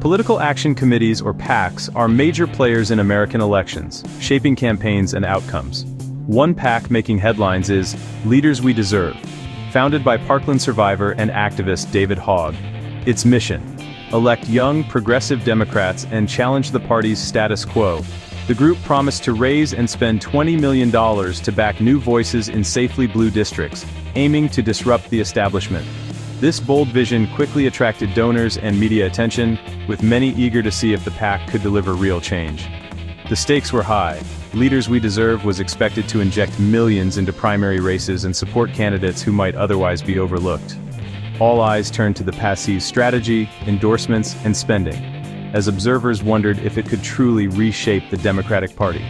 Political action committees, or PACs, are major players in American elections, shaping campaigns and outcomes. One PAC making headlines is Leaders We Deserve, founded by Parkland survivor and activist David Hogg. Its mission: elect young, progressive Democrats and challenge the party's status quo. The group promised to raise and spend $20 million to back new voices in safely blue districts, aiming to disrupt the establishment. This bold vision quickly attracted donors and media attention, with many eager to see if the PAC could deliver real change. The stakes were high. Leaders We Deserve was expected to inject millions into primary races and support candidates who might otherwise be overlooked. All eyes turned to the PAC's strategy, endorsements, and spending, as observers wondered if it could truly reshape the Democratic Party.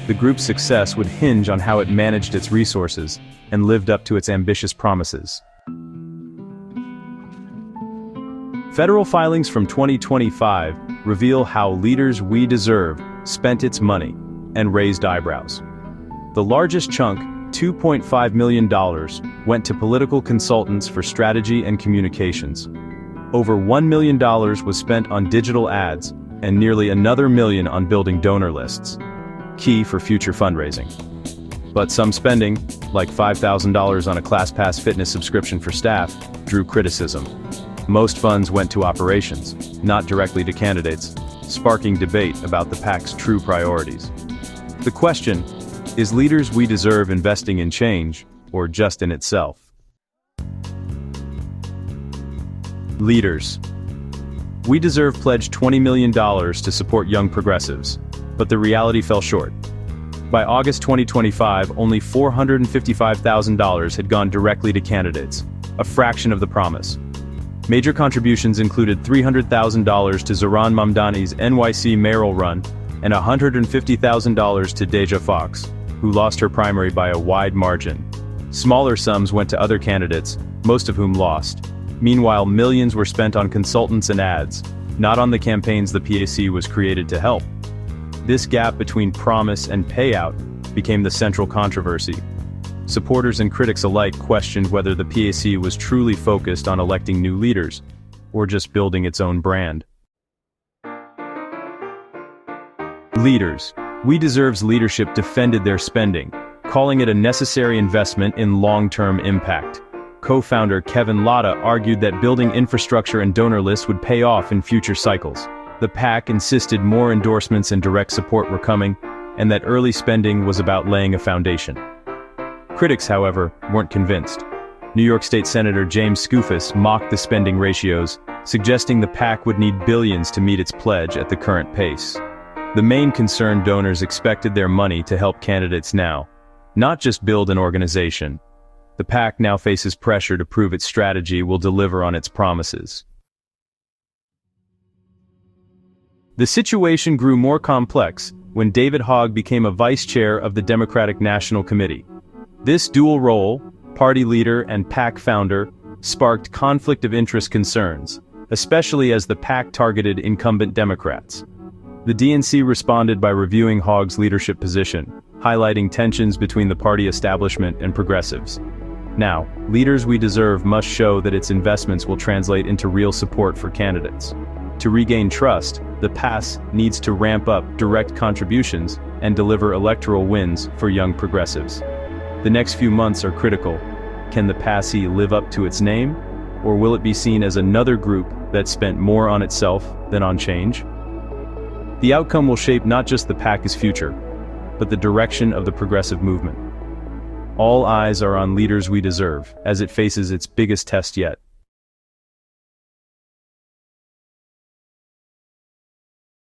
The group's success would hinge on how it managed its resources and lived up to its ambitious promises. Federal filings from 2025 reveal how Leaders We Deserve spent its money and raised eyebrows. The largest chunk, $2.5 million, went to political consultants for strategy and communications. Over $1 million was spent on digital ads, and nearly another $1 million on building donor lists, key for future fundraising. But some spending, like $5,000 on a ClassPass fitness subscription for staff, drew criticism. Most funds went to operations, not directly to candidates, sparking debate about the PAC's true priorities. The question: is Leaders We Deserve investing in change, or just in itself? Leaders We Deserve pledged $20 million to support young progressives, but the reality fell short. By August 2025, only $455,000 had gone directly to candidates, a fraction of the promise. Major contributions included $300,000 to Zohran Mamdani's NYC mayoral run and $150,000 to Deja Fox, who lost her primary by a wide margin. Smaller sums went to other candidates, most of whom lost. Meanwhile, millions were spent on consultants and ads, not on the campaigns the PAC was created to help. This gap between promise and payout became the central controversy. Supporters and critics alike questioned whether the PAC was truly focused on electing new leaders, or just building its own brand. Leaders We Deserve's leadership defended their spending, calling it a necessary investment in long-term impact. Co-founder Kevin Latta argued that building infrastructure and donor lists would pay off in future cycles. The PAC insisted more endorsements and direct support were coming, and that early spending was about laying a foundation. Critics, however, weren't convinced. New York State Senator James Skoufis mocked the spending ratios, suggesting the PAC would need billions to meet its pledge at the current pace. The main concerned donors expected their money to help candidates now, not just build an organization. The PAC now faces pressure to prove its strategy will deliver on its promises. The situation grew more complex when David Hogg became a vice chair of the Democratic National Committee. This dual role, party leader and PAC founder, sparked conflict of interest concerns, especially as the PAC targeted incumbent Democrats. The DNC responded by reviewing Hogg's leadership position, highlighting tensions between the party establishment and progressives. Now, Leaders We Deserve must show that its investments will translate into real support for candidates. To regain trust, the PAC needs to ramp up direct contributions and deliver electoral wins for young progressives. The next few months are critical. Can the PAC live up to its name, or will it be seen as another group that spent more on itself than on change? The outcome will shape not just the PAC's future, but the direction of the progressive movement. All eyes are on Leaders We Deserve as it faces its biggest test yet.